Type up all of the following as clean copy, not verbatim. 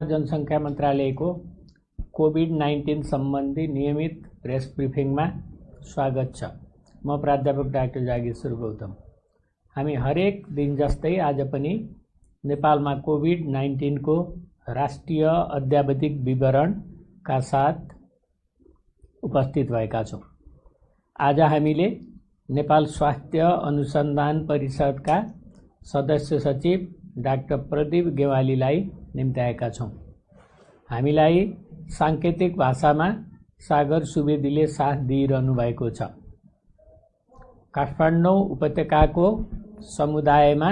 जनसङ्ख्या मन्त्रालयको कोभिड-19 सम्बन्धी नियमित प्रेस ब्रिफिङमा स्वागत छ। म प्राध्यापक डाक्टर जागेश्वर गौतम। हामी हरेक दिन जस्तै आज पनि नेपालमा कोभिड-19 को राष्ट्रिय अद्यावधिक विवरणका साथ उपस्थित भएका छौँ। आज हामीले नेपाल स्वास्थ्य अनुसन्धान परिषदका सदस्य सचिव डाक्टर प्रदीप गेवालीलाई निम्त्याएका छौँ। हामीलाई साङ्केतिक भाषामा सागर सुवेदीले साथ दिइरहनु भएको छ। काठमाडौँ उपत्यकाको समुदायमा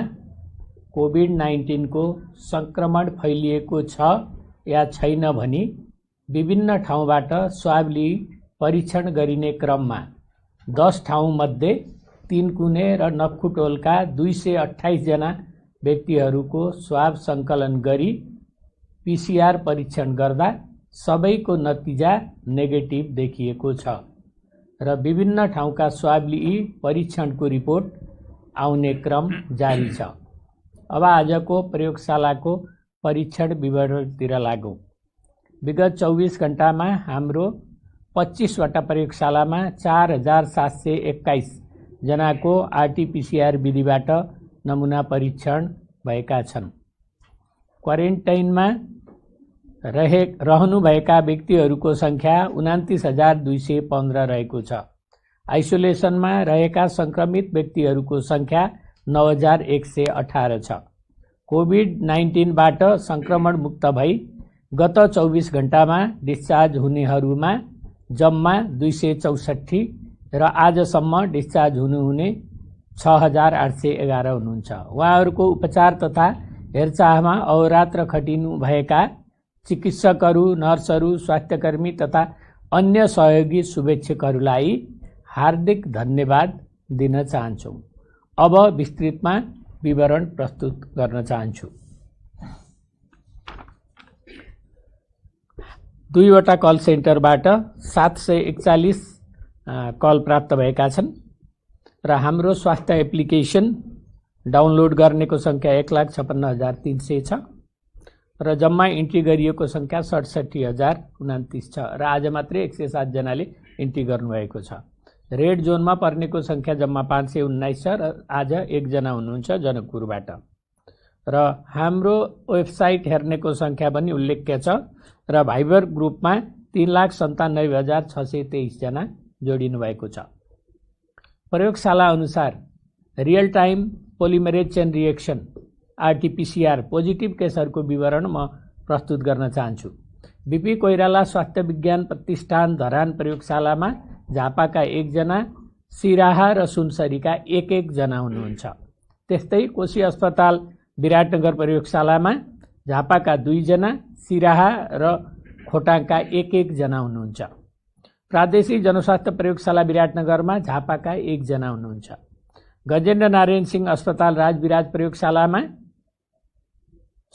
कोभिड-19 को संक्रमण फैलिएको छ या छैन भनी विभिन्न ठाउँबाट स्वाब लिई परीक्षण गरिने क्रममा 10 ठाउँमध्ये 3 कुने र नक्खुटोलका 228 जना व्यक्तिहरूको स्वाब सङ्कलन गरी पीसीआर परीक्षण गर्दा सबैको नतिजा नेगेटिभ देखिएको छ र विभिन्न ठाउँका स्वाब लिई परीक्षणको रिपोर्ट आउने क्रम जारी छ। अब आजको प्रयोगशालाको परीक्षण विवरणतिर लागौँ। विगत 24 घण्टामा हाम्रो 25 वटा प्रयोगशालामा 4721 जनाको आरटीपीसीआर विधिबाट नमुना परीक्षण भएका छन्। क्वारेन्टाइनमा रहनुभएका व्यक्तिहरूको सङ्ख्या 29,215 रहेको छ। आइसोलेसनमा रहेका सङ्क्रमित व्यक्तिहरूको सङ्ख्या 9,118 छ। कोभिड-19बाट सङ्क्रमण मुक्त भई गत 24 घण्टामा डिस्चार्ज हुनेहरूमा जम्मा 264 र आजसम्म डिस्चार्ज हुनुहुने 6,811 हुनुहुन्छ। उहाँहरूको उपचार तथा हेरचाहमा अहोरात्र खटिनु भएका चिकित्सकहरू, नर्सहरू, स्वास्थ्यकर्मी तथा अन्य सहयोगी शुभेच्छुकहरूलाई हार्दिक धन्यवाद दिन चाहन्छौँ। अब विस्तृतमा विवरण प्रस्तुत गर्न चाहन्छु। 2 वटा कल सेन्टरबाट 741 कल प्राप्त भएका छन् र हाम्रो स्वास्थ्य एप्लिकेसन डाउनलोड गर्नेको सङ्ख्या 1,56,300 छ र जम्मा इन्ट्री गरिएको सङ्ख्या 67,029 छ र आज मात्रै 107 जनाले इन्ट्री गर्नुभएको छ। रेड जोनमा पर्नेको सङ्ख्या जम्मा 519 छ र आज 1 जना हुनुहुन्छ जनकपुरबाट र हाम्रो वेबसाइट हेर्नेको सङ्ख्या पनि उल्लेख्य छ र भाइबर ग्रुपमा 3,97,623 जना जोडिनु भएको छ। प्रयोगशाला अनुसार real time polymerase chain reaction RTPCR positive केसहरूको विवरण म प्रस्तुत गर्न चाहन्छु। बीपी कोइराला स्वास्थ्य विज्ञान प्रतिष्ठान धरान प्रयोगशालामा झापाका 1 जना, सिराहा र सुनसरीका 1-1 जना हुनुहुन्छ। त्यस्तै कोशी अस्पताल विराटनगर प्रयोगशालामा झापाका 2 जना, सिराहा र खोटाङका 1-1 जना हुनुहुन्छ। प्रादेशिक जनस्वास्थ्य प्रयोगशाला विराटनगरमा झापाका 1 जना हुनुहुन्छ। गजेन्द्र नारायण सिंह अस्पताल राजविराज प्रयोगशालामा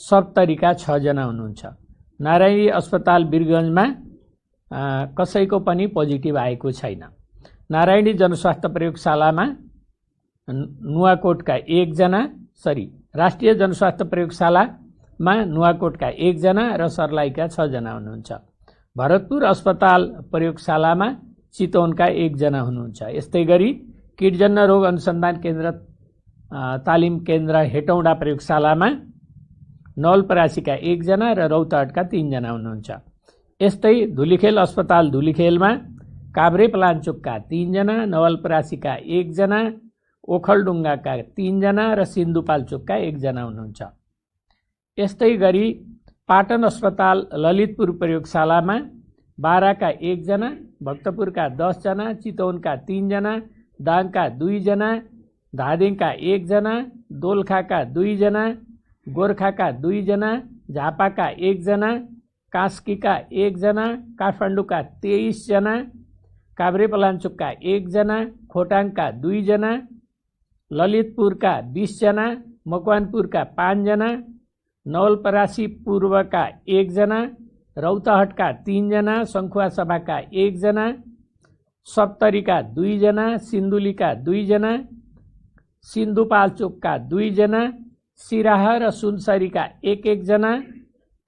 सप्तरीका 6 जना हुनुहुन्छ। नारायणी अस्पताल वीरगञ्जमा कसैको पनि पोजिटिभ आएको छैन। नारायणी जनस्वास्थ्य प्रयोगशालामा नुवाकोटका 1 जना, राष्ट्रिय जनस्वास्थ्य प्रयोगशालामा नुवाकोटका 1 जना र सर्लाहीका 6 जना हुनुहुन्छ। भरतपुर अस्पताल प्रयोगशालामा चितवनका 1 जना हुनुहुन्छ। यस्तै गरी कीटजन्य रोग अनुसन्धान केन्द्र तालिम केन्द्र हेटौँडा प्रयोगशालामा नवलपरासीका 1 जना र रौतहटका 3 जना हुनुहुन्छ। यस्तै धुलीखेल अस्पताल धुलीखेलमा काभ्रेपलाञ्चोकका 3 जना, नवलपरासीका 1 जना, ओखलढुङ्गाका 3 जना र सिन्धुपाल्चोकका 1 जना हुनुहुन्छ। यस्तै गरी पाटन अस्पताल ललितपुर प्रयोगशालामा बाराका 1 जना, भक्तपुरका 10 जना, चितवनका 3 जना, दाङका 2 जना, धादिङका 1 जना, दोलखाका 2 जना, गोर्खाका 2 जना, झापाका 1 जना, कास्कीका 1 जना, काठमाडौँका 23 जना, काभ्रेपलाञ्चोकका 1 जना, खोटाङका 2 जना, ललितपुरका 20 जना, मकवानपुरका 5 जना, नवलपरासी पूर्वका 1 जना, रौतहटका 3 जना, सङ्खुवासभाका 1 जना, सप्तरीका 2 जना, सिन्धुलीका 2 जना, सिन्धुपाल्चोकका 2 जना, सिराहा र सुनसरीका 1-1 जना,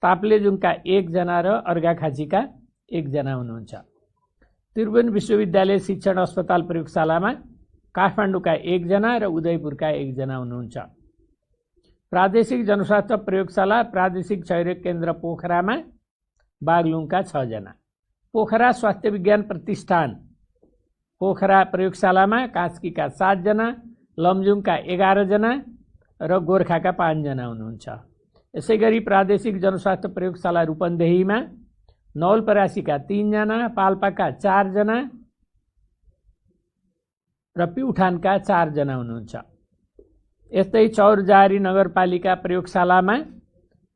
ताप्लेजुङका 1 जना र अर्घाखाँचीका 1 जना हुनुहुन्छ। त्रिभुवन विश्वविद्यालय शिक्षण अस्पताल प्रयोगशालामा काठमाडौँका 1 जना र उदयपुरका 1 जना हुनुहुन्छ। प्रादेशिक जनस्वास्थ्य प्रयोगशाला प्रादेशिक क्षयरोग केन्द्र पोखरामा बागलुङका 6 जना। पोखरा स्वास्थ्य विज्ञान प्रतिष्ठान पोखरा प्रयोगशालामा कास्कीका 7 जना, लमजुङका 11 जना र गोर्खाका 5 जना हुनुहुन्छ। यसैगरी प्रादेशिक जनस्वास्थ्य प्रयोगशाला रूपन्देहीमा नवलपरासीका 3 जना, पाल्पाका 4 जना र प्युठानका 4 जना हुनुहुन्छ। यस्तै चौरजारी नगरपालिका प्रयोगशालामा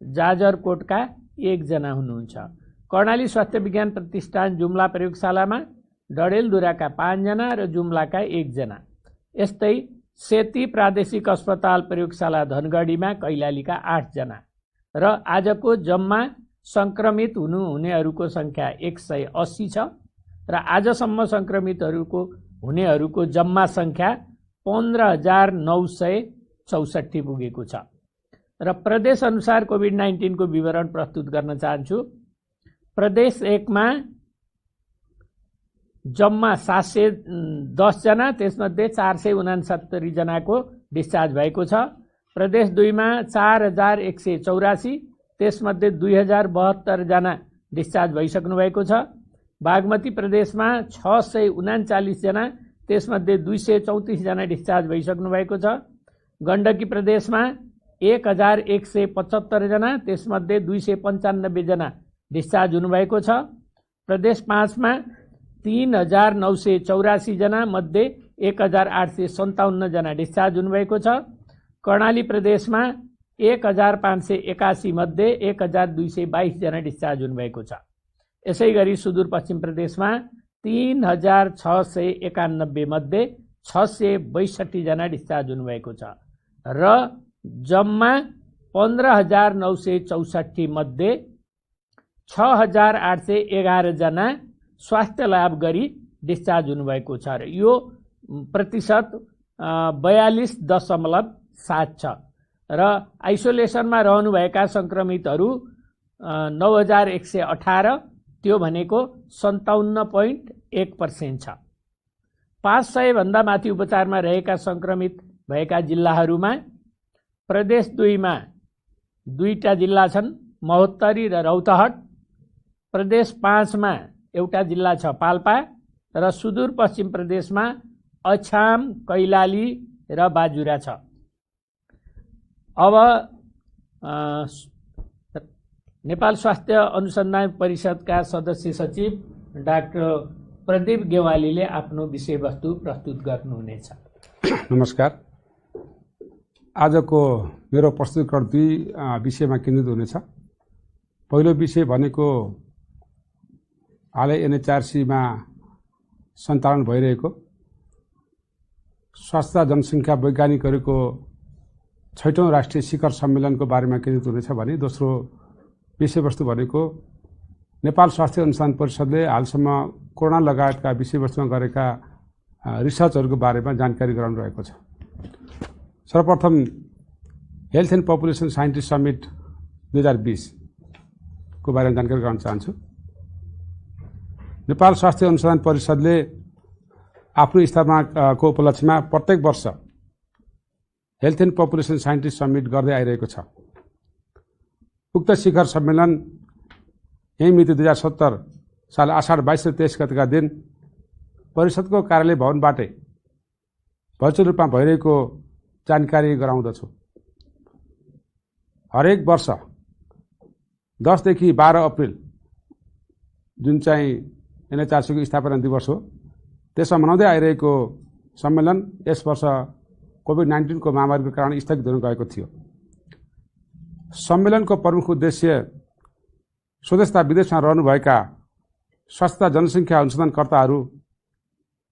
जाजरकोटका 1 जना हुनुहुन्छ। कर्णाली स्वास्थ्य विज्ञान प्रतिष्ठान जुम्ला प्रयोगशालामा डडेलधुराका 5 जना र जुम्लाका 1 जना। यस्तै सेती प्रादेशिक अस्पताल प्रयोगशाला धनगढीमा कैलालीका 8 जना र आजको जम्मा संक्रमित हुनेहरूको संख्या 180 छ र आजसम्म संक्रमितहरूको हुनेहरूको जम्मा संख्या 15,964 पुगेको छ। र प्रदेश अनुसार कोभिड-19 को विवरण प्रस्तुत गर्न चाहन्छु। प्रदेश 1 मा जम्मा 710 जना, त्यसमध्ये 469 जनाको डिस्चार्ज भएको छ। प्रदेश 2 मा 4184, त्यसमध्ये 2072 जना डिस्चार्ज भइसक्नु भएको छ। बागमती प्रदेशमा 639 जना, त्यसमध्ये 234 जना डिस्चार्ज भइसक्नु भएको छ। गण्डकी प्रदेशमा 1175 जना, त्यसमध्ये 295 जना डिस्चार्ज हुनुभएको छ। प्रदेश 5 मा 3984 जना मध्ये 1857 जना डिस्चार्ज हुनुभएको छ। कर्णाली प्रदेशमा 1581 मध्ये 1222 जना डिस्चार्ज हुनुभएको छ। यसैगरी सुदूरपश्चिम प्रदेशमा 3691 मध्ये 662 जना डिस्चार्ज हुनुभएको छ र जम्मा 15,964 मध्ये 6,811 जना स्वास्थ्य लाभ गरी डिस्चार्ज हुनुभएको छ र यो प्रतिशत 42.7 छ र आइसोलेसनमा रहनुभएका संक्रमितहरू 9,118, त्यो भनेको 57.1% छ। 500 भन्दा माथि उपचारमा रहेका संक्रमित भएका जिल्लाहरूमा प्रदेश 2 मा 2टा जिल्ला छन्, महोत्तरी र रौतहट। प्रदेश 5 मा एउटा जिल्ला छ, पाल्पा, र सुदूरपश्चिम प्रदेशमा अछाम, कैलाली र बाजुरा छ। अब नेपाल स्वास्थ्य अनुसन्धान परिषदका सदस्य सचिव डाक्टर प्रदीप गेवालीले आफ्नो विषयवस्तु प्रस्तुत गर्नुहुनेछ। नमस्कार। आजको मेरो प्रस्तुतिकरण 2 विषयमा केन्द्रित हुनेछ। पहिलो विषय भनेको हालै NHRC-मा सञ्चालन भइरहेको स्वास्थ्य जनसङ्ख्या वैज्ञानिकहरूको 6औं राष्ट्रिय शिखर सम्मेलनको बारेमा केन्द्रित हुनेछ भने दोस्रो विषयवस्तु भनेको नेपाल स्वास्थ्य अनुसन्धान परिषदले हालसम्म कोरोना लगायतका विषयवस्तुमा गरेका रिसर्चहरूको बारेमा जानकारी गराउनु रहेको छ। सर्वप्रथम health and population scientist summit 2020 को बारेमा जानकारी गराउन चाहन्छु। नेपाल स्वास्थ्य अनुसन्धान परिषदले आफ्नो स्तरमा को उपलक्ष्यमा प्रत्येक वर्ष health and population scientist summit गर्दै आइरहेको छ। उक्त शिखर सम्मेलन यही मिति 2070 साल आषाढ 22 र 23 गतेका दिन परिषदको कार्यालय भवनबाटै भर्चुअल रूपमा भइरहेको जानकारी गराउँदछु। हरेक वर्ष 10 देखि 12 अप्रिल जुन चाहिँ NHRC को स्थापना दिवस हो, त्यसमा मनाउँदै आइरहेको सम्मेलन यस वर्ष कोभिड-19 को महामारीको कारण स्थगित हुन गएको थियो। सम्मेलनको प्रमुख उद्देश्य स्वदेश तथा विदेशमा रहनुभएका स्वास्थ्य जनसङ्ख्या अनुसन्धानकर्ताहरू,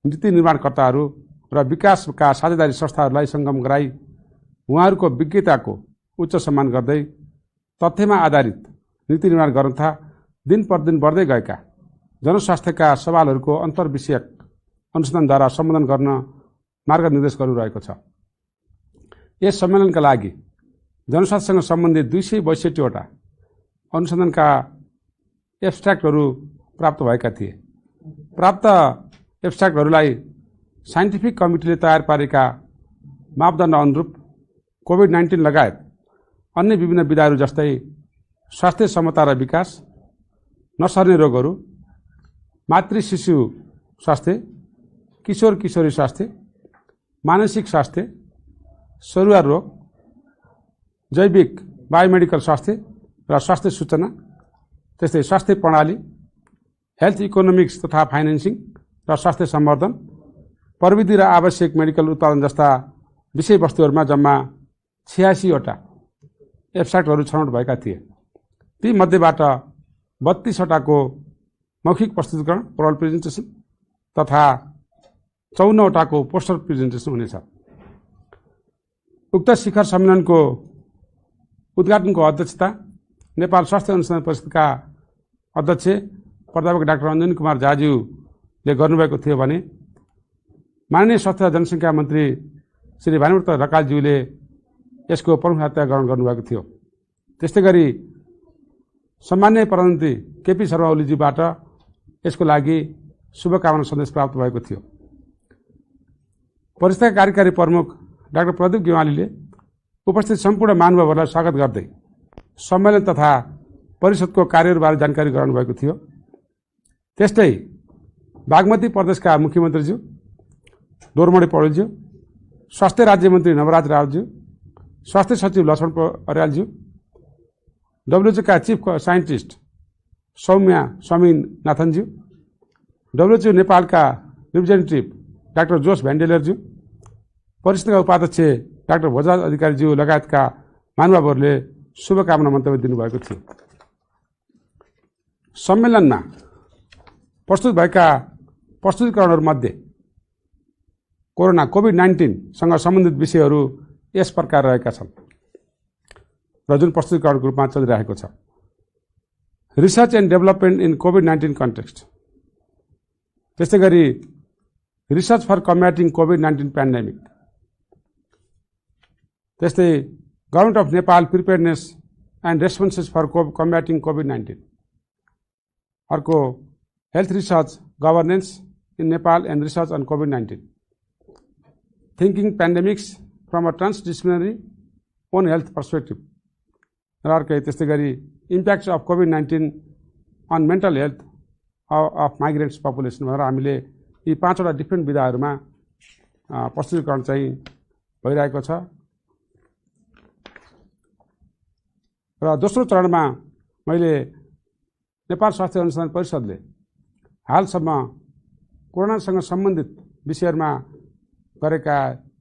नीति निर्माणकर्ताहरू र विकासका साझेदारी संस्थाहरूलाई सङ्गम गराई उहाँहरूको विज्ञताको उच्च सम्मान गर्दै तथ्यमा आधारित नीति निर्माण गर्न तथा दिन प्रतिदिन बढ्दै गएका जनस्वास्थ्यका सवालहरूको अन्तर्विषयक अनुसन्धानद्वारा सम्बोधन गर्न मार्ग निर्देश गरिरहेको छ। यस सम्मेलनका लागि जनस्वास्थ्यसँग सम्बन्धित 262 वटा अनुसन्धानका एब्स्ट्र्याक्टहरू प्राप्त भएका थिए। प्राप्त एब्स्ट्र्याक्टहरूलाई साइन्टिफिक कमिटीले तयार पारेका मापदण्ड अनुरूप कोभिड-19 लगायत अन्य विभिन्न विधाहरू जस्तै स्वास्थ्य क्षमता र विकास, नसर्ने रोगहरू, मातृ शिशु स्वास्थ्य, किशोर किशोरी स्वास्थ्य, मानसिक स्वास्थ्य, सरुवा रोग, जैविक बायोमेडिकल स्वास्थ्य र स्वास्थ्य सूचना, त्यस्तै स्वास्थ्य प्रणाली, हेल्थ इकोनोमिक्स तथा फाइनेन्सिङ र स्वास्थ्य सम्वर्धन, प्रविधि र आवश्यक मेडिकल उत्पादन जस्ता विषयवस्तुहरूमा जम्मा 86 वटा एब्स्ट्र्याक्टहरू छनौट भएका थिए। ती मध्येबाट 32 वटाको मौखिक प्रस्तुतिकरण ओरल प्रेजेन्टेसन तथा 54 वटाको पोस्टर प्रेजेन्टेसन हुनेछ। उक्त शिखर सम्मेलनको उद्घाटनको अध्यक्षता नेपाल स्वास्थ्य अनुसन्धान परिषदका अध्यक्ष प्राध्यापक डाक्टर अञ्जनी कुमार झाज्यूले गर्नुभएको थियो भने माननीय स्वास्थ्य जनसङ्ख्या मन्त्री श्री भानुभक्त ढकालज्यूले यसको प्रमुखता ग्रहण गर्नुभएको थियो। त्यस्तै गरी सम्माननीय प्रधानमन्त्री केपी शर्मा ओलीज्यूबाट यसको लागि शुभकामना सन्देश प्राप्त भएको थियो। परिषदका कार्यकारी प्रमुख डाक्टर प्रदीप गेवालीले उपस्थित सम्पूर्ण महानुभावहरूलाई स्वागत गर्दै सम्मेलन तथा परिषदको कार्यहरूबारे जानकारी गराउनुभएको थियो। त्यस्तै बागमती प्रदेशका मुख्यमन्त्रीज्यू डोरमणि पौडेलज्यू, स्वास्थ्य राज्यमन्त्री नवराज रावतज्यू, स्वास्थ्य सचिव लक्ष्मण अर्यालज्यू, डब्ल्युएचओका चिफ साइन्टिस्ट सौम्या स्वामीनाथनज्यू, डब्ल्युएचओ नेपालका रिप्रेजेन्टेटिभ डाक्टर जोस भ्यान्डेलरज्यू, परिषदका उपाध्यक्ष डाक्टर भोजराज अधिकारीज्यू लगायतका महानुभावहरूले शुभकामना मन्तव्य दिनुभएको थियो। सम्मेलनमा प्रस्तुत भएका प्रस्तुतिकरणहरूमध्ये कोभिड-19 सँग सम्बन्धित विषयहरू यस प्रकार रहेका छन् र जुन प्रस्तुतिकरणको रूपमा चलिरहेको छ। रिसर्च एन्ड डेभलपमेन्ट इन कोभिड-19 कन्टेक्स्ट, त्यस्तै गरी रिसर्च फर कम्ब्याटिङ कोभिड-19 पेन्डेमिक, त्यस्तै government of Nepal preparedness and responses for combating कोभिड-19, अर्को health research governance in Nepal and research on कोभिड-19, thinking pandemics from a transdisciplinary one health perspective र अर्कै त्यस्तै गरी इम्प्याक्ट्स अफ कोभिड-19 on mental health of migrants population भनेर हामीले यी 5 वटा डिफ्रेन्ट विधाहरूमा प्रस्तुतिकरण चाहिँ भइरहेको छ। र दोस्रो चरणमा मैले नेपाल स्वास्थ्य अनुसन्धान परिषदले हालसम्म कोरोनासँग सम्बन्धित विषयहरूमा गरेका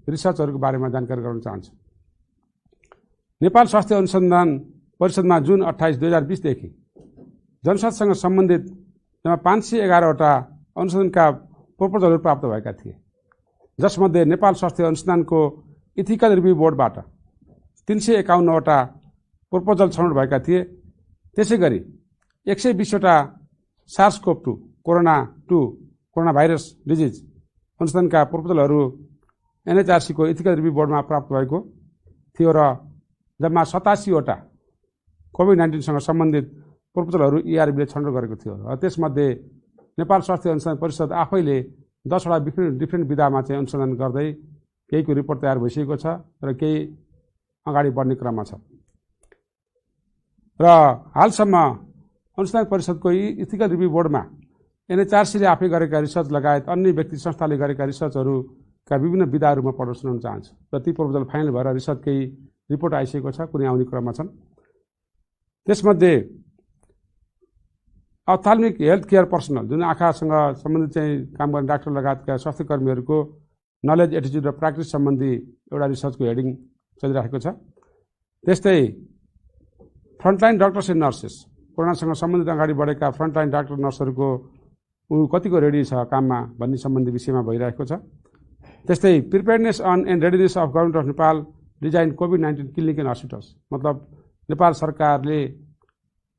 रिसर्चहरूको बारेमा जानकारी गराउन चाहन्छु। नेपाल स्वास्थ्य अनुसन्धान परिषदमा जुन 28, 2020 देखि जनस्वास्थ्यसँग सम्बन्धित 511 वटा अनुसन्धानका प्रपोजलहरू प्राप्त भएका थिए, जसमध्ये नेपाल स्वास्थ्य अनुसन्धानको इथिकल रिभ्यू बोर्डबाट 351 वटा प्रपोजल छनौट भएका थिए। त्यसै गरी 120 वटा सार्स-कोभ-2 कोरोना भाइरस डिजिज अनुसन्धानका प्रपोजलहरू एनएचआरसीको इथिकल रिभ्यू बोर्डमा प्राप्त भएको थियो र जम्मा 87 वटा कोभिड-19सँग सम्बन्धित प्रपोजलहरू इआरबीले छनौट गरेको थियो र त्यसमध्ये नेपाल स्वास्थ्य अनुसन्धान परिषद आफैले 10 वटा डिफ्रेन्ट विधामा चाहिँ अनुसन्धान गर्दै केहीको रिपोर्ट तयार भइसकेको छ र केही अगाडि बढ्ने क्रममा छ। र हालसम्म अनुसन्धान परिषदको इथिकल रिभ्यू बोर्डमा एनएचआरसीले आफै गरेका रिसर्च लगायत अन्य व्यक्ति संस्थाले गरेका रिसर्चहरूका विभिन्न विधाहरूमा प्रदर्शन गर्न चाहन्छु र ती प्रपोजल फाइनल भएर रिसर्च केही रिपोर्ट आइसकेको छ, कुनै आउने क्रममा छन्। त्यसमध्ये अप्थाल्मिक हेल्थ केयर पर्सनल, जुन आँखासँग सम्बन्धित चाहिँ काम गर्ने डाक्टर लगायतका स्वास्थ्य कर्मीहरूको नलेज, एटिच्युड र प्र्याक्टिस सम्बन्धी एउटा रिसर्चको हेडिङ चलिरहेको छ। त्यस्तै फ्रन्टलाइन डक्टर्स एन्ड नर्सेस, कोरोनासँग सम्बन्धित अगाडि बढेका फ्रन्टलाइन डाक्टर नर्सहरूको कतिको रेडी छ काममा भन्ने सम्बन्धी विषयमा भइरहेको छ। त्यस्तै preparedness on and readiness of government of Nepal design कोभिड-19 क्लिनिक एन्ड हस्पिटल्स, मतलब नेपाल सरकारले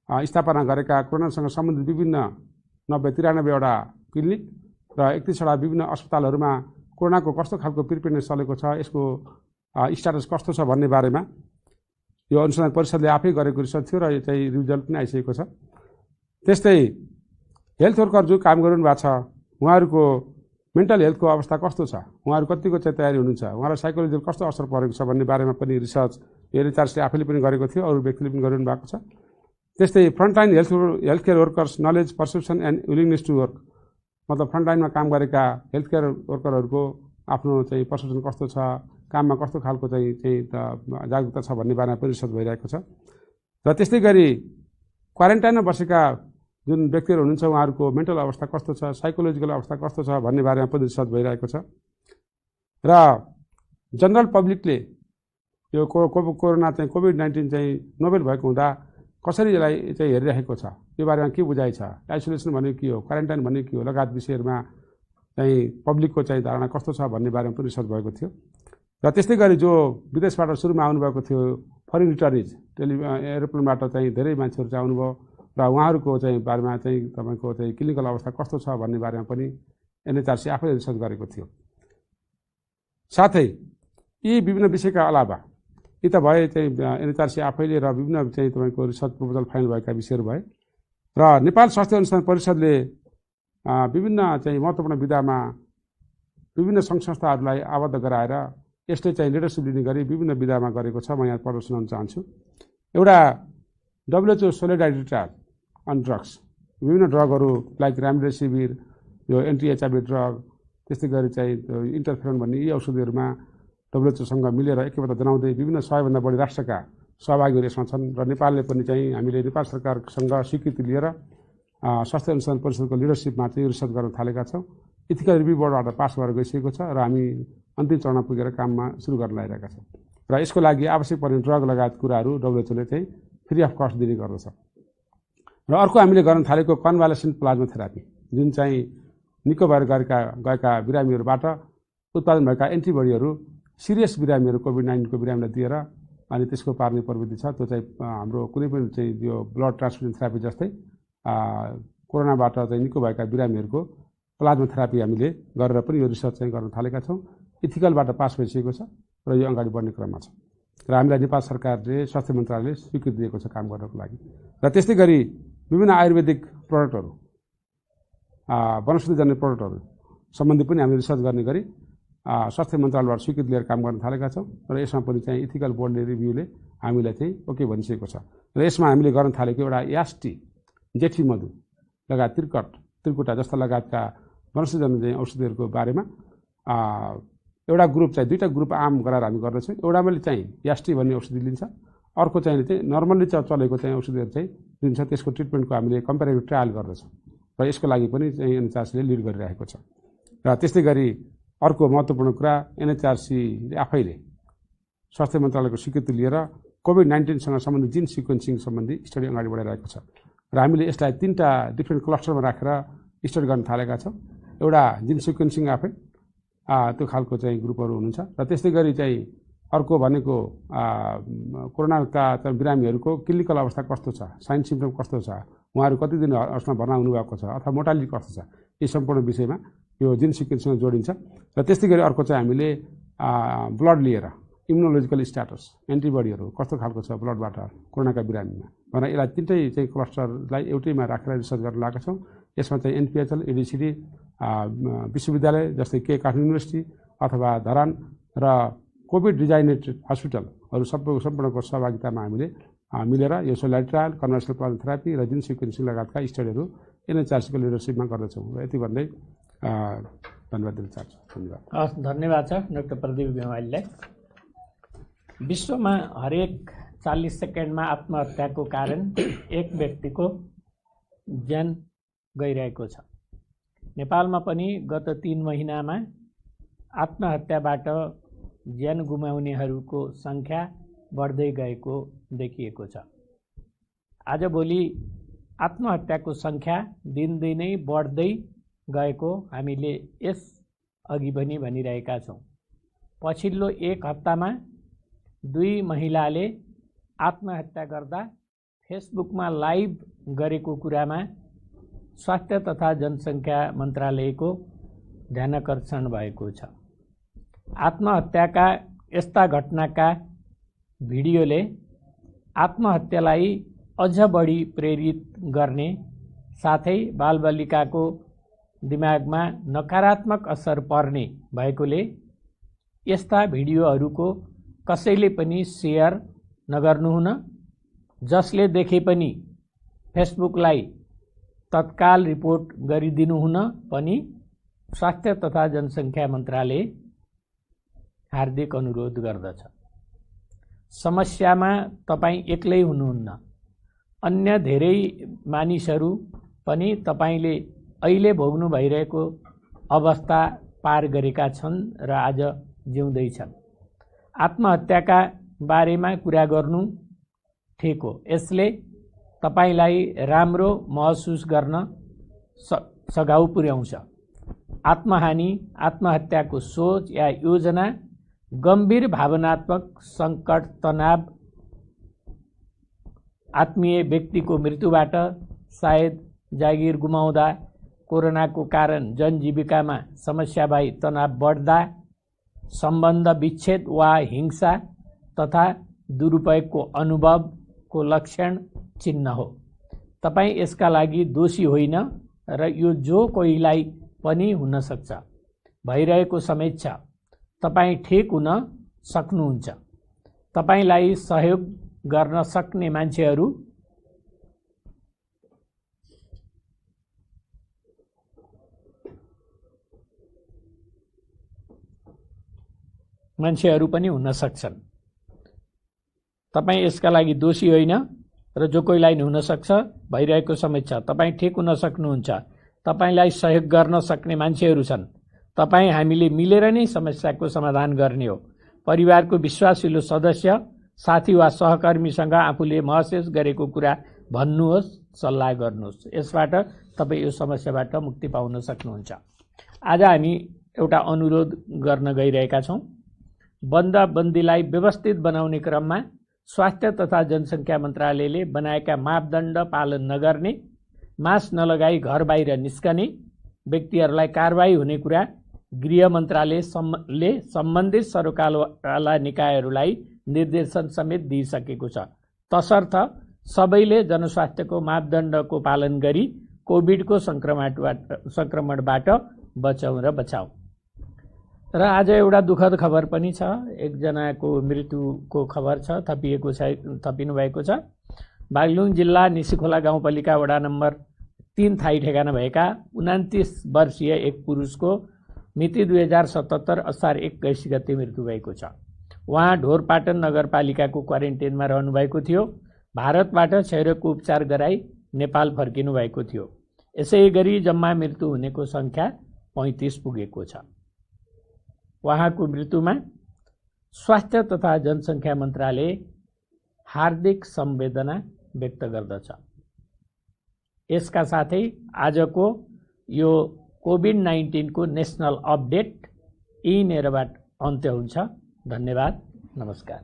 स्थापना गरेका कोरोनासँग सम्बन्धित विभिन्न 93 वटा क्लिनिक र 31 वटा विभिन्न अस्पतालहरूमा कोरोनाको कस्तो खालको प्रिपेयर्डनेस चलेको छ, यसको स्ट्याटस कस्तो छ भन्ने बारेमा यो अनुसन्धान परिषदले आफै गरेको रिसर्च थियो र यो चाहिँ रिजल्ट पनि आइसकेको छ। त्यस्तै हेल्थ वर्कर जो काम गरिरहनु भएको छ उहाँहरूको मेन्टल हेल्थको अवस्था कस्तो छ, उहाँहरू कतिको चाहिँ तयारी हुनुहुन्छ, उहाँलाई साइकोलोजिकल कस्तो असर परेको छ भन्ने बारेमा पनि रिसर्च NHRCले आफैले पनि गरेको थियो, अरू व्यक्तिले पनि गरिरहनु भएको छ। त्यस्तै frontline health care workers knowledge perception and willingness to work, मतलब फ्रन्टलाइनमा काम गरेका हेल्थ केयर वर्करहरूको आफ्नो चाहिँ पर्सेप्सन कस्तो छ, काममा कस्तो खालको चाहिँ जागरुकता छ भन्ने बारेमा पनि रिसर्च भइरहेको छ। र त्यस्तै गरी क्वारेन्टाइनमा बसेका जुन व्यक्तिहरू हुनुहुन्छ उहाँहरूको मेन्टल अवस्था कस्तो छ, साइकोलोजिकल अवस्था कस्तो छ भन्ने बारेमा पनि रिसर्च भइरहेको छ। र जनरल पब्लिकले यो कोरोना चाहिँ कोभिड-19 चाहिँ नोभेल भएको हुँदा कसरी यसलाई चाहिँ हेरिरहेको छ, यो बारेमा के बुझाइ छ, आइसोलेसन भनेको के हो, क्वारेन्टाइन भनेको के हो, लगायत विषयहरूमा चाहिँ पब्लिकको चाहिँ धारणा कस्तो छ भन्ने बारेमा पनि रिसर्च भएको थियो। र त्यस्तै गरी जो विदेशबाट सुरुमा आउनुभएको थियो फरेन रिटर्निज एरोप्लेनबाट चाहिँ धेरै मान्छेहरू चाहिँ आउनुभयो र उहाँहरूको चाहिँ बारेमा चाहिँ तपाईँको चाहिँ क्लिनिकल अवस्था कस्तो छ भन्ने बारेमा पनि NHRC आफैले रिसर्च गरेको थियो। साथै यी विभिन्न विषयका अलावा यी त भए चाहिँ NHRC आफैले र विभिन्न चाहिँ तपाईँको रिसर्च प्रपोजल फाइल भएका विषयहरू भए र नेपाल स्वास्थ्य अनुसन्धान परिषदले विभिन्न चाहिँ महत्त्वपूर्ण विधामा विभिन्न सङ्घ संस्थाहरूलाई आबद्ध गराएर यसले चाहिँ लिडरसिप लिने गरी विभिन्न विधामा गरेको छ। म यहाँ प्रदर्शन गर्न चाहन्छु। एउटा WHO solidarity trial on drugs, विभिन्न ड्रगहरू लाइक रेमडेसिभिर, यो एन्टी-HIV ड्रग, त्यस्तै गरी चाहिँ इन्टरफेरोन भन्ने यी औषधिहरूमा WHO सँग मिलेर एकैपल्ट जनाउँदै विभिन्न 100भन्दा बढी राष्ट्रका सहभागीहरू यसमा छन् र नेपालले पनि चाहिँ हामीले नेपाल सरकारसँग स्वीकृति लिएर स्वास्थ्य अनुसन्धान परिषदको लिडरसिपमा चाहिँ रिसर्च गर्न थालेका छौँ। इथिकल रिभ्यू बोर्डबाट पास भएर गइसकेको छ र हामी अन्तिम चरणमा पुगेर काममा सुरु गर्न लागिरहेका छौँ र यसको लागि आवश्यक पर्ने ड्रग लगायत कुराहरू WHO ले चाहिँ फ्री अफ कस्ट दिने गर्दछ। र अर्को हामीले गर्न थालेको कन्भालेसेन्ट प्लाज्मा थेरापी, जुन चाहिँ निको भएर गएका बिरामीहरूबाट उत्पादन भएका एन्टिबडीहरू सिरियस बिरामीहरू कोभिड-19 को बिरामीलाई दिएर अनि त्यसको पार्ने प्रविधि छ। त्यो चाहिँ हाम्रो कुनै पनि चाहिँ यो ब्लड ट्रान्सफ्युजन थेरापी जस्तै कोरोनाबाट चाहिँ निको भएका बिरामीहरूको प्लाज्मा थेरापी हामीले गरेर पनि यो रिसर्च चाहिँ गर्न थालेका छौँ। इथिकलबाट पास भइसकेको छ र यो अगाडि बढ्ने क्रममा छ र हामीलाई नेपाल सरकारले स्वास्थ्य मन्त्रालयले स्वीकृति दिएको छ काम गर्नको लागि। र त्यस्तै गरी विभिन्न आयुर्वेदिक प्रडक्टहरू, वनस्पतिजन्य प्रडक्टहरू सम्बन्धी पनि हामीले रिसर्च गर्ने गरी स्वास्थ्य मन्त्रालयबाट स्वीकृति लिएर काम गर्न थालेका छौँ र यसमा पनि चाहिँ इथिकल बोर्डले रिभ्यूले हामीलाई चाहिँ ओके भनिसकेको छ। र यसमा हामीले गर्न थालेको एउटा यास्टी, जेठी मधु लगायत त्रिकुटा जस्ता लगायतका वनस्पतिजन्य चाहिँ औषधिहरूको बारेमा एउटा ग्रुप चाहिँ दुईवटा ग्रुप आम गराएर हामी गर्दैछौँ। एउटामा चाहिँ यास्टी भन्ने औषधि लिन्छ, अर्को चाहिँ नर्मल्ली चलेको चाहिँ औषधिहरू चाहिँ लिन्छ। त्यसको ट्रिटमेन्टको हामीले कम्पेरेटिभ ट्रायल गर्दैछौँ र यसको लागि पनि चाहिँ NHRCले लिड गरिरहेको छ। र त्यस्तै गरी अर्को महत्त्वपूर्ण कुरा, NHRCले आफैले स्वास्थ्य मन्त्रालयको स्वीकृति लिएर कोभिड-19सँग सम्बन्धित जिन सिक्वेन्सिङ सम्बन्धी स्टडी अगाडि बढाइरहेको छ र हामीले यसलाई 3टा डिफ्रेन्ट क्लस्टरमा राखेर स्टडी गर्न थालेका छौँ। एउटा जिन सिक्वेन्सिङ आफै त्यो खालको चाहिँ ग्रुपहरू हुनुहुन्छ र त्यस्तै गरी चाहिँ अर्को भनेको कोरोनाका बिरामीहरूको क्लिनिकल अवस्था कस्तो छ, साइन सिम्पटम कस्तो छ, उहाँहरू कति दिन अस्पतालमा भर्ना हुनुभएको छ अथवा मोर्टालिटी कस्तो छ, यी सम्पूर्ण विषयमा यो जिन सिक्वेन्सिङमा जोडिन्छ। र त्यस्तै गरी अर्को चाहिँ हामीले ब्लड लिएर इम्युनोलोजिकल स्ट्याटस, एन्टिबडीहरू कस्तो खालको छ ब्लडबाट कोरोनाका बिरामीमा भनेर यसलाई 3टै चाहिँ क्लस्टरलाई एउटैमा राखेर रिसर्च गर्न लागेका छौँ। यसमा चाहिँ NPHL, ADCD, विश्वविद्यालय जस्तै काठमाडौँ युनिभर्सिटी अथवा धरान र कोभिड डिजाइनेटेड हस्पिटलहरू सम्पूर्णको सहभागितामा हामीले मिलेर यो सोलिडारिटी ट्रायल, कन्भर्सेन्ट प्लाज्मा थेरापी र जिन सिक्वेन्सिङ लगायतका स्टडीहरू NHRCको लिडरसिपमा गर्दछौँ। र यति भन्दै धन्यवाद दिन चाहन्छु। धन्यवाद। हस्, धन्यवाद छ डाक्टर प्रदीप गेवालीलाई। विश्वमा हरेक 40 सेकेन्डमा आत्महत्याको कारण एक व्यक्तिको ज्यान गइरहेको छ। नेपालमा पनि गत 3 महिनामा आत्महत्याबाट ज्यान गुमाउनेहरूको सङ्ख्या बढ्दै गएको देखिएको छ। आजभोलि आत्महत्याको सङ्ख्या दिनदिनै बढ्दै गएको हामीले यस अघि पनि भनिरहेका छौँ। पछिल्लो 1 हप्तामा 2 महिलाले आत्महत्या गर्दा फेसबुकमा लाइभ गरेको कुरामा स्वास्थ्य तथा जनसङ्ख्या मन्त्रालयको ध्यानाकर्षण भएको छ। आत्महत्याका यस्ता घटनाका भिडियोले आत्महत्यालाई अझ बढी प्रेरित गर्ने साथै बालबालिकाको दिमागमा नकारात्मक असर पर्ने भएकोले यस्ता भिडियोहरूको कसैले पनि सेयर नगर्नुहुन, जसले देखे पनि फेसबुकलाई तत्काल रिपोर्ट गरिदिनुहुन पनि स्वास्थ्य तथा जनसङ्ख्या मन्त्रालय हार्दिक अनुरोध गर्दछ। समस्यामा तपाईँ एक्लै हुनुहुन्न, अन्य धेरै मानिसहरू पनि तपाईँले अहिले भोग्नु भइरहेको अवस्था पार गरेका छन् र आज जिउँदैछन्। आत्महत्याका बारेमा कुरा गर्नु ठिक हो। यसले तपाईलाई राम्रो महसुस गर्न सघाउ पुर्याउँछ। आत्महानि, आत्महत्याको सोच या योजना गम्भीर भावनात्मक सङ्कट, तनाव, आत्मीय व्यक्तिको मृत्युबाट, सायद जागिर गुमाउँदा, कोरोनाको कारण जनजीविकामा समस्या भई तनाव बढ्दा, सम्बन्ध विच्छेद वा हिंसा तथा दुरुपयोगको अनुभवको लक्षण चिन्ह हो। तपाईँ यसका लागि दोषी होइन र यो जो कोहीलाई पनि हुन सक्छ। भइरहेको समय छ। तपाईँ ठिक हुन सक्नुहुन्छ। तपाईलाई सहयोग गर्न सक्ने मान्छेहरू पनि हुन सक्छन्। तपाईँ यसका लागि दोषी होइन र जो कोहीलाई हुन सक्छ। भइरहेको समय छ। तपाईँ ठिक हुन सक्नुहुन्छ। तपाईलाई सहयोग गर्न सक्ने मान्छेहरू छन्। तपाईँ हामीले मिलेर नै समस्याको समाधान गर्ने हो। परिवारको विश्वासिलो सदस्य, साथी वा सहकर्मीसँग आफूले महसुस गरेको कुरा भन्नुहोस्, सल्लाह गर्नुहोस्। यसबाट तपाईँ यो समस्याबाट मुक्ति पाउन सक्नुहुन्छ। आज हामी एउटा अनुरोध गर्न गइरहेका छौँ। बन्दीलाई व्यवस्थित बनाउने क्रममा स्वास्थ्य तथा जनसङ्ख्या मन्त्रालयले बनाएका मापदण्ड पालन नगर्ने, मास्क नलगाई घर बाहिर निस्कने व्यक्तिहरूलाई कारबाही हुने कुरा गृह मन्त्रालयले सम्बन्धित सरकारवाला निकायहरूलाई निर्देशन समेत दिइसकेको छ। तसर्थ सबैले जनस्वास्थ्यको मापदण्डको पालन गरी कोभिडको सङ्क्रमणबाट बचाउँ र बचाऊ। र आज एउटा दुःखद खबर पनि छ। एकजनाको मृत्युको खबर छ, थपिनु भएको छ। बागलुङ जिल्ला निसीखोला गाउँपालिका वडा नम्बर 3 थाई ठेगाना भएका 29 वर्षीय एक पुरुषको मिति 2077 असार 21 गते मृत्यु भएको छ। उहाँ ढोरपाटन नगरपालिकाको क्वारेन्टाइनमा रहनुभएको थियो। भारतबाट क्षयरोगको उपचार गराई नेपाल फर्किनु भएको थियो। यसै गरी जम्मा मृत्यु हुनेको सङ्ख्या 35 पुगेको छ। उहाँको मृत्युमा स्वास्थ्य तथा जनसङ्ख्या मन्त्रालय हार्दिक संवेदना व्यक्त गर्दछ। यसका साथै आजको यो कोभिड-19 को नेसनल अपडेट यहीँनेरबाट अन्त्य हुन्छ। धन्यवाद, नमस्कार।